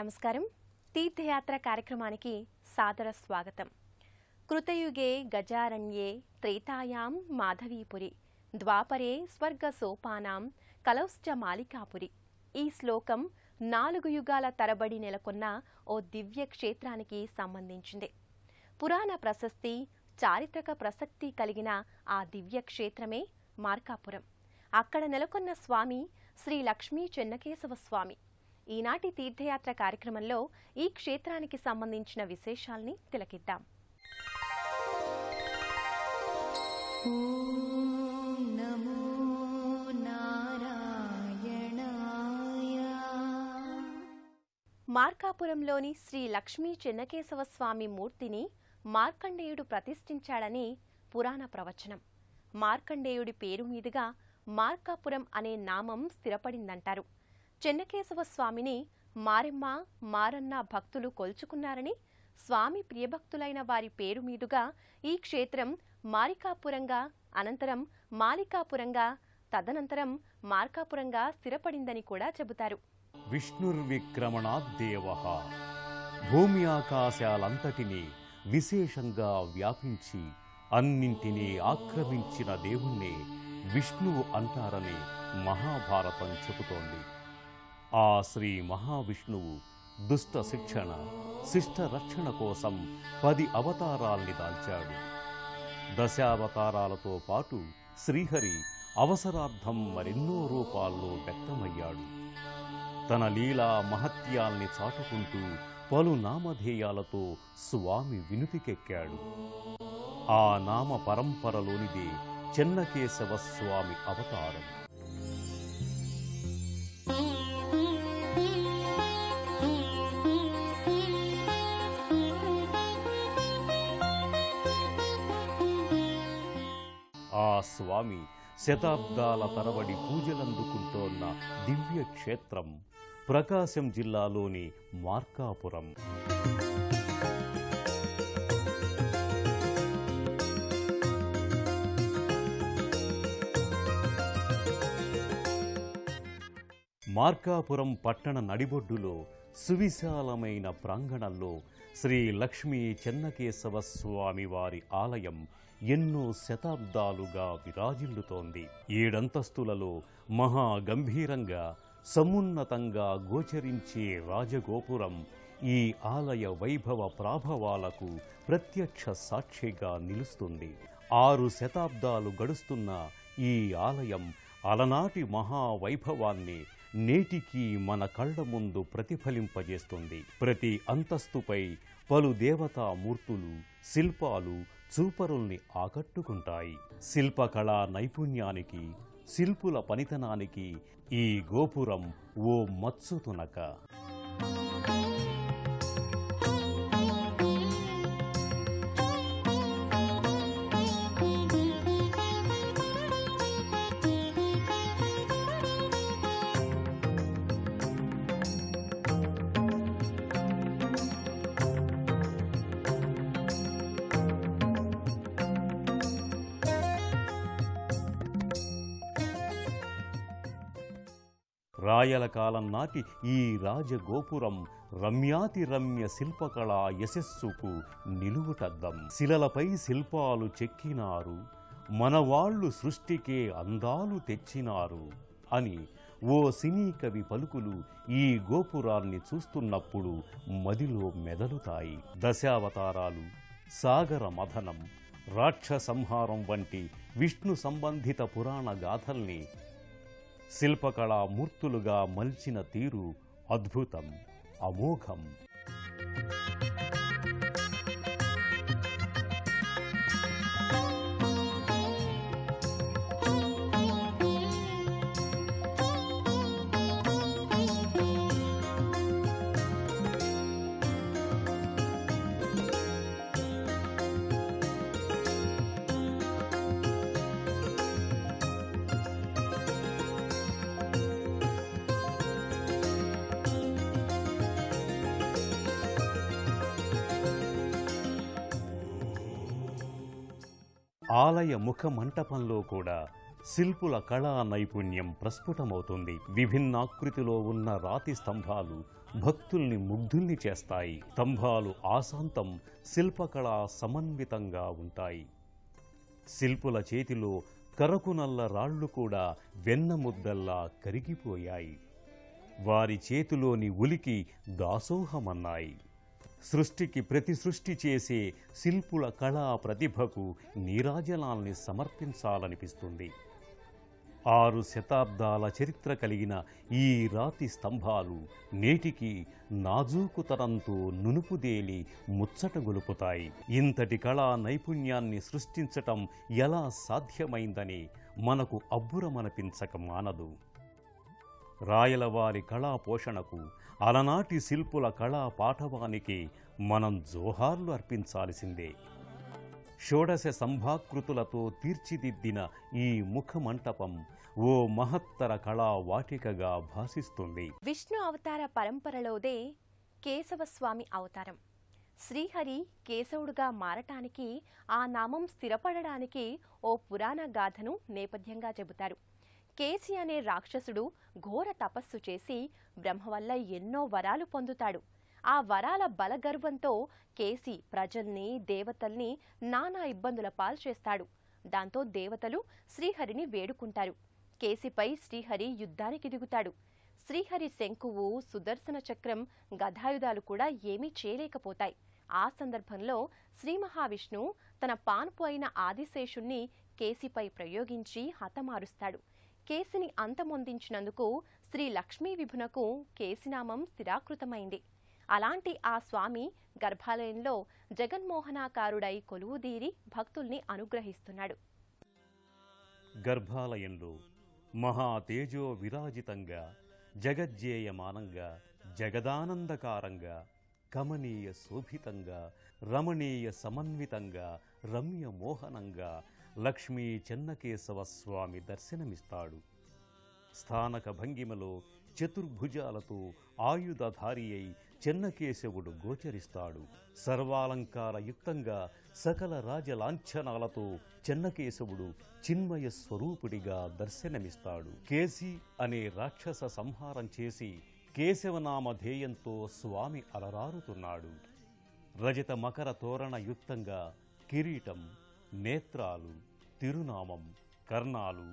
నమస్కారం. తీర్థయాత్ర కార్యక్రమానికి సాదర స్వాగతం. కృతయుగే గజారణ్యే త్రేతాయాం మాధవీపురి ద్వాపరే స్వర్గ సోపానాం కలౌశ్చ మాలికాపురి. ఈ శ్లోకం 4 యుగాల తరబడి నెలకొన్న ఓ దివ్య క్షేత్రానికి సంబంధించింది. పురాణ ప్రశస్తి, చారిత్రక ప్రసక్తి కలిగిన ఆ దివ్య క్షేత్రమే మార్కాపురం. అక్కడ నెలకొన్న స్వామి శ్రీ లక్ష్మీ చెన్నకేశవ స్వామి. ఈనాటి తీర్థయాత్ర కార్యక్రమంలో ఈ క్షేత్రానికి సంబంధించిన విశేషాల్ని తిలకిద్దాం. ఓం నమో నారాయణాయ. మార్కాపురంలోని శ్రీ లక్ష్మీ చెన్నకేశవ స్వామి మూర్తిని మార్కండేయుడు ప్రతిష్ఠించాడని పురాణ ప్రవచనం. మార్కండేయుడి పేరు మీదుగా మార్కాపురం అనే నామం స్థిరపడిందంటారు. చెన్నకేశవ స్వామిని మారెమ్మ, మారన్న భక్తులు కొల్చుకున్నారని, స్వామి ప్రియభక్తులైన వారి పేరు మీదుగా ఈ క్షేత్రం మారికాపురంగా, అనంతరం మాలికాపురంగా, తదనంతరం మార్కాపురంగా స్థిరపడిందని కూడా చెబుతారు. విష్ణుర్విక్రమణాద్దేవః భూమి ఆకాశాలంతటినీ విశేషంగా వ్యాపించి అన్నింటినీ ఆక్రమించిన దేవుణ్ణే విష్ణువు అంటారని మహాభారతం చెబుతోంది. ఆ శ్రీ మహావిష్ణువు దుష్ట శిక్షణ, శిష్ట రక్షణ కోసం 10 అవతారాల్ని దాల్చాడు. దశావతారాలతో పాటు శ్రీహరి అవసరార్థం మరెన్నో రూపాల్లో వ్యక్తమయ్యాడు. తన లీలా మహత్యాల్ని చాటుకుంటూ పలు నామధేయాలతో స్వామి వినుతికెక్కాడు. ఆ నామ పరంపరలోనిదే చెన్నకేశవ స్వామి అవతారం. ఆ స్వామి శతాబ్దాల తరబడి పూజలందుకుంటోన్న దివ్య క్షేత్రం ప్రకాశం జిల్లాలోని మార్కాపురం. మార్కాపురం పట్టణ నడిబొడ్డులో సువిశాలమైన ప్రాంగణంలో శ్రీ లక్ష్మీ చెన్నకేశవ స్వామి వారి ఆలయం ఎన్నో శతాబ్దాలుగా విరాజిల్లుతోంది. 7 అంతస్తులలో మహాగంభీరంగా సమున్నతంగా గోచరించే రాజగోపురం ఈ ఆలయ వైభవ ప్రాభవాలకు ప్రత్యక్ష సాక్షిగా నిలుస్తుంది. 6 శతాబ్దాలు గడుస్తున్న ఈ ఆలయం అలనాటి మహావైభవాన్ని నేటికి మన కళ్ల ముందు ప్రతిఫలింపజేస్తుంది. ప్రతి అంతస్తుపై పలు దేవతామూర్తులు, శిల్పాలు చూపరుల్ని ఆకట్టుకుంటాయి. శిల్పకళా నైపుణ్యానికి, శిల్పుల పనితనానికి ఈ గోపురం ఓ మత్సుతునక. రాయల కాలం నాటి ఈ రాజగోపురం రమ్యాతి రమ్య శిల్పకళా యశస్సుకు నిలువుటద్దం. శిలలపై శిల్పాలు చెక్కినారు, మనవాళ్లు సృష్టికే అందాలు తెచ్చినారు అని ఓ సినీ కవి పలుకులు ఈ గోపురాన్ని చూస్తున్నప్పుడు మదిలో మెదలుతాయి. దశావతారాలు, సాగర మథనం, రాక్షసంహారం వంటి విష్ణు సంబంధిత పురాణ గాథల్ని శిల్పకళా మూర్తులుగా మలిచిన తీరు అద్భుతం, అమోఘం. ఆలయ ముఖ మంటపంలో కూడా శిల్పుల కళా నైపుణ్యం ప్రస్ఫుటమవుతుంది. విభిన్నాకృతిలో ఉన్న రాతి స్తంభాలు భక్తుల్ని ముగ్ధుల్ని చేస్తాయి. స్తంభాలు ఆశాంతం శిల్పకళా సమన్వితంగా ఉంటాయి. శిల్పుల చేతిలో కరకునల్ల రాళ్ళు కూడా వెన్నముద్దల్లా కరిగిపోయాయి. వారి చేతిలోని ఉలికి దాసోహమన్నాయి. సృష్టికి ప్రతి సృష్టి చేసే శిల్పుల కళా ప్రతిభకు నీరాజనాల్ని సమర్పించాలనిపిస్తుంది. 6 శతాబ్దాల చరిత్ర కలిగిన ఈ రాతి స్తంభాలు నేటికి నాజూకుతనంతో నునుపుదేలి ముచ్చట గొలుపుతాయి. ఇంతటి కళా నైపుణ్యాన్ని సృష్టించటం ఎలా సాధ్యమైందని మనకు అబ్బురమనిపించక మానదు. రాయలవారి కళా పోషణకు, అలనాటి శిల్పుల కళా పాఠవానికి మనం జోహార్లు అర్పించాల్సిందే. షోడశ సంభాకృతులతో తీర్చిదిద్దిన ఈ ముఖమంటపం ఓ మహత్తర కళా వాటికగా భాసిస్తుంది. విష్ణు అవతార పరంపరలోదే కేశవస్వామి అవతారం. శ్రీహరి కేశవుడుగా మారటానికి, ఆ నామం స్థిరపడడానికి ఓ పురాణ గాథను నేపథ్యంగా చెబుతారు. కేసి అనే రాక్షసుడు ఘోర తపస్సు చేసి బ్రహ్మ వల్ల ఎన్నో వరాలు పొందుతాడు. ఆ వరాల బలగర్వంతో కేసి ప్రజల్ని, దేవతల్ని నానా ఇబ్బందుల పాల్చేస్తాడు. దాంతో దేవతలు శ్రీహరిని వేడుకుంటారు. కేసిపై శ్రీహరి యుద్ధానికి దిగుతాడు. శ్రీహరి శంకువు, సుదర్శన చక్రం, గదాయుధాలు కూడా ఏమీ చేయలేకపోతాయి. ఆ సందర్భంలో శ్రీ మహావిష్ణువు తన పాన్పు అయిన ఆదిశేషుణ్ణి కేసిపై ప్రయోగించి హతమారుస్తాడు. కేసిని అంతమొందించినందుకు శ్రీ లక్ష్మీ విభునకు కేసినామం స్థిరాకృతమైంది. అలాంటి ఆ స్వామి గర్భాలయంలో జగన్మోహనాకారుడై కొలువుదీరి భక్తుల్ని అనుగ్రహిస్తున్నాడు. గర్భాలయంలో మహాతేజో విరాజితంగా, జగజ్జేయమానంగా, జగదానందకారంగా, కమనీయ శోభితంగా, రమణీయ సమన్వితంగా, రమ్య మోహనంగా లక్ష్మీ చెన్నకేశవ స్వామి దర్శనమిస్తాడు. స్థానక భంగిమలో చతుర్భుజాలతో ఆయుధధారి అయి చెన్నకేశవుడు గోచరిస్తాడు. సర్వాలంకారయుక్తంగా సకల రాజలాంఛనాలతో చెన్నకేశవుడు చిన్మయ స్వరూపుడిగా దర్శనమిస్తాడు. కేసి అనే రాక్షస సంహారం చేసి కేశవనామధేయంతో స్వామి అలరారుతున్నాడు. రజత మకర తోరణ యుక్తంగా కిరీటం, నేత్రాలు, తిరునామం, కర్ణాలు,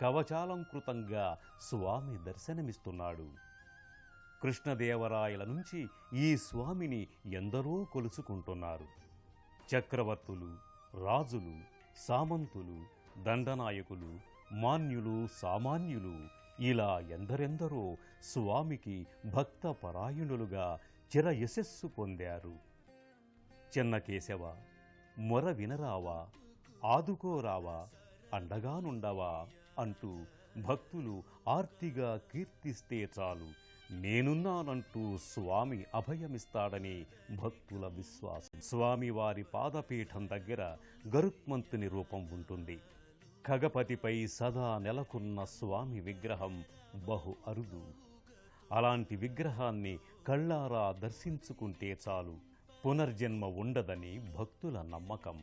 కవచాలంకృతంగా స్వామి దర్శనమిస్తున్నాడు. కృష్ణదేవరాయల నుంచి ఈ స్వామిని ఎందరో కొలుచుకుంటున్నారు. చక్రవర్తులు, రాజులు, సామంతులు, దండనాయకులు, మాన్యులు, సామాన్యులు ఇలా ఎందరెందరో స్వామికి భక్త పరాయణులుగా చిరయశస్సు పొందారు. చెన్నకేశవ, మొర వినరావా, ఆదుకోరావా, అండగానుండవా అంటూ భక్తులు ఆర్తిగా కీర్తిస్తే చాలు నేనున్నానంటూ స్వామి అభయమిస్తాడని భక్తుల విశ్వాసం. స్వామివారి పాదపీఠం దగ్గర గరుత్మంతుని రూపం ఉంటుంది. ఖగపతిపై సదా నెలకొన్న స్వామి విగ్రహం బహు అరుదు. అలాంటి విగ్రహాన్ని కళ్ళారా దర్శించుకుంటే చాలు పునర్జన్మ ఉండదని భక్తుల నమ్మకం.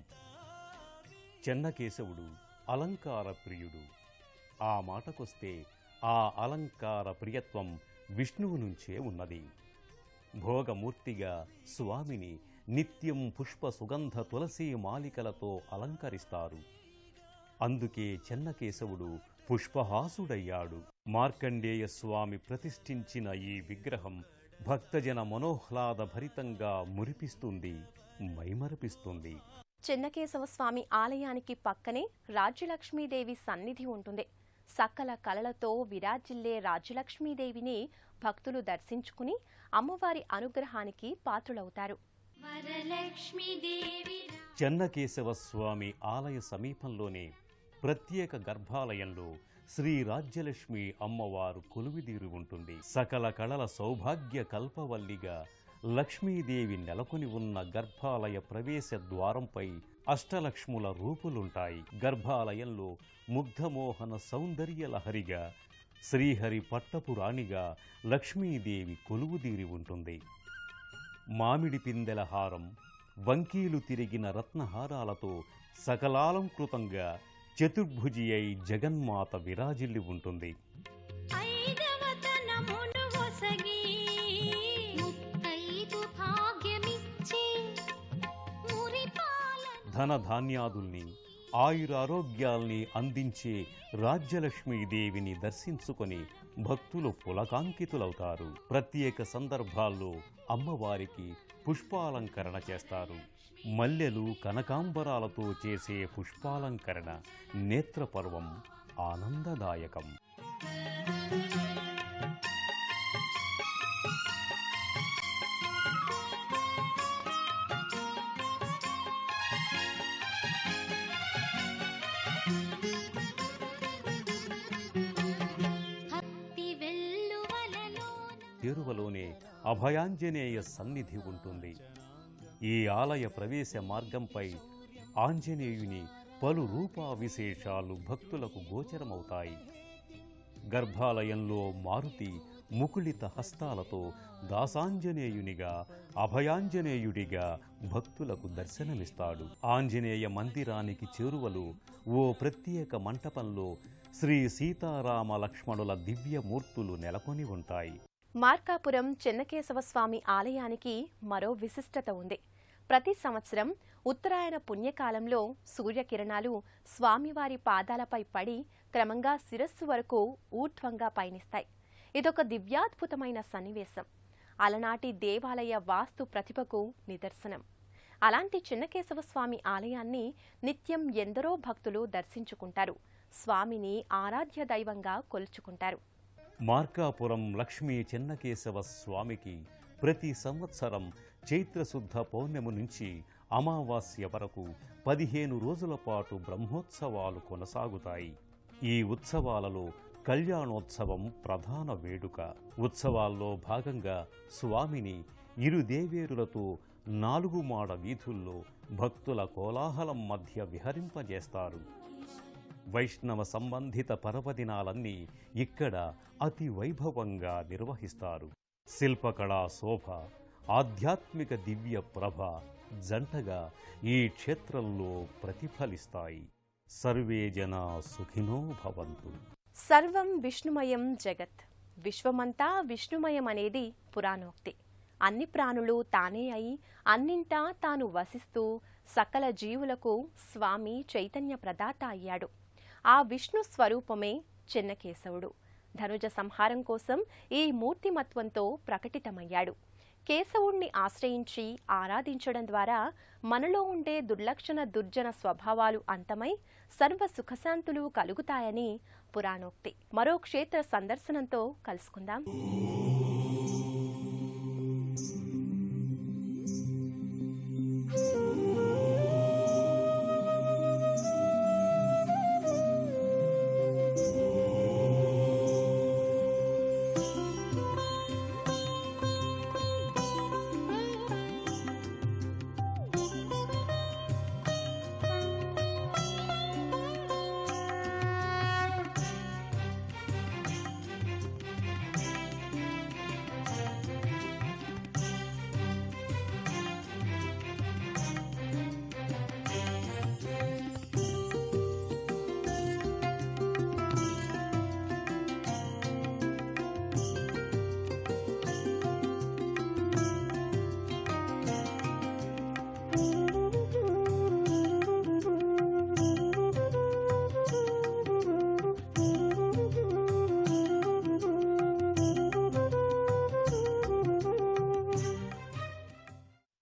చెన్నకేశవుడు అలంకార ప్రియుడు. ఆ మాటకొస్తే ఆ అలంకార ప్రియత్వం విష్ణువు నుంచే ఉన్నది. భోగమూర్తిగా స్వామిని నిత్యం పుష్ప సుగంధ తులసీ మాలికలతో అలంకరిస్తారు. అందుకే చెన్నకేశవుడు పుష్పహాసుడయ్యాడు. మార్కండేయ స్వామి ప్రతిష్ఠించిన ఈ విగ్రహం భక్తజన మనోహ్లాద భరితంగా మురిపిస్తుంది, మైమరపిస్తుంది. చెన్నకేశవ స్వామి ఆలయానికి పక్కనే రాజ్యలక్ష్మీదేవి సన్నిధి ఉంటుంది. సకల కళలతో విరాజిల్లే రాజ్యలక్ష్మీదేవిని భక్తులు దర్శించుకుని అమ్మవారి అనుగ్రహానికి పాత్రులవుతారు. చెన్నకేశవ స్వామి ఆలయ సమీపంలోనే ప్రత్యేక గర్భాలయంలో శ్రీ రాజ్యలక్ష్మి అమ్మవారు కొలువిదీరి ఉంటుంది. సకల కళల సౌభాగ్య కల్పవల్లిగా లక్ష్మీదేవి నెలకొని ఉన్న గర్భాలయ ప్రవేశ ద్వారంపై అష్టలక్ష్ముల రూపులుంటాయి. గర్భాలయంలో ముగ్ధమోహన సౌందర్య లహరిగా శ్రీహరి పట్టపు రాణిగా లక్ష్మీదేవి కొలువుదీరి ఉంటుంది. మామిడి పిందెల హారం, వంకీలు తిరిగిన రత్నహారాలతో సకలాలంకృతంగా చతుర్భుజి అయి జగన్మాత విరాజిల్లి ఉంటుంది. ధనధాన్యాదుల్ని ఆయురారోగ్యాల్ని అందించే రాజ్యలక్ష్మీదేవిని దర్శించుకొని భక్తులు పులకాంకితులవుతారు. ప్రత్యేక సందర్భాల్లో అమ్మవారికి పుష్పాలంకరణ చేస్తారు. మల్లెలు కనకాంబరాలతో చేసే పుష్పాలంకరణ నేత్రపర్వం ఆనందదాయకం. చేరువలోనే అభయాంజనేయ సన్నిధి ఉంటుంది. ఈ ఆలయ ప్రవేశ మార్గంపై ఆంజనేయుని పలు రూపా విశేషాలు భక్తులకు గోచరమవుతాయి. గర్భాలయంలో మారుతి ముకుళిత హస్తాలతో దాసాంజనేయునిగా, అభయాంజనేయుడిగా భక్తులకు దర్శనమిస్తాడు. ఆంజనేయ మందిరానికి చేరువలో ఓ ప్రత్యేక మంటపంలో శ్రీ సీతారామ లక్ష్మణుల దివ్యమూర్తులు నెలకొని ఉంటాయి. మార్కాపురం చెన్నకేశవస్వామి ఆలయానికి మరో విశిష్టత ఉంది. ప్రతి సంవత్సరం ఉత్తరాయణ పుణ్యకాలంలో సూర్యకిరణాలు స్వామివారి పాదాలపై పడి క్రమంగా శిరస్సు వరకు ఊర్ధ్వంగా పయనిస్తాయి. ఇదొక దివ్యాద్భుతమైన సన్నివేశం. అలనాటి దేవాలయ వాస్తు ప్రతిభకు నిదర్శనం. అలాంటి చెన్నకేశవస్వామి ఆలయాన్ని నిత్యం ఎందరో భక్తులు దర్శించుకుంటారు. స్వామిని ఆరాధ్య దైవంగా కొలుచుకుంటారు. మార్కాపురం లక్ష్మీ చెన్నకేశవ స్వామికి ప్రతి సంవత్సరం చైత్రశుద్ధ పౌర్ణమి నుంచి అమావాస్య వరకు 15 రోజుల పాటు బ్రహ్మోత్సవాలు కొనసాగుతాయి. ఈ ఉత్సవాలలో కళ్యాణోత్సవం ప్రధాన వేడుక. ఉత్సవాల్లో భాగంగా స్వామిని ఇరు దేవేరులతో 4 మాడ వీధుల్లో భక్తుల కోలాహలం మధ్య విహరింపజేస్తారు. వైష్ణవ సంబంధిత పర్వదినాలన్నీ ఇక్కడ అతి వైభవంగా నిర్వహిస్తారు. శిల్పకళా శోభ, ఆధ్యాత్మిక దివ్య ప్రభ జంటగా ఈ క్షేత్రంలో ప్రతిఫలిస్తాయి. సర్వే జనా సుఖినో భవంతు. సర్వం విష్ణుమయం జగత్. విశ్వమంతా విష్ణుమయం అనేది పురాణోక్తి. అన్ని ప్రాణులు తానే అయి అన్నింటా తాను వసిస్తూ సకల జీవులకు స్వామి చైతన్య ప్రదాత అయ్యాడు. ఆ విష్ణు స్వరూపమే చెన్నకేశవుడు. ధనుజ సంహారం కోసం ఈ మూర్తిమత్వంతో ప్రకటితమయ్యాడు. కేశవుణ్ణి ఆశ్రయించి ఆరాధించడం ద్వారా మనలో ఉండే దుర్లక్షణ దుర్జన స్వభావాలు అంతమై సర్వ సుఖశాంతులు కలుగుతాయని పురాణోక్తి. మరో క్షేత్ర సందర్శనంతో కలుసుకుందాం.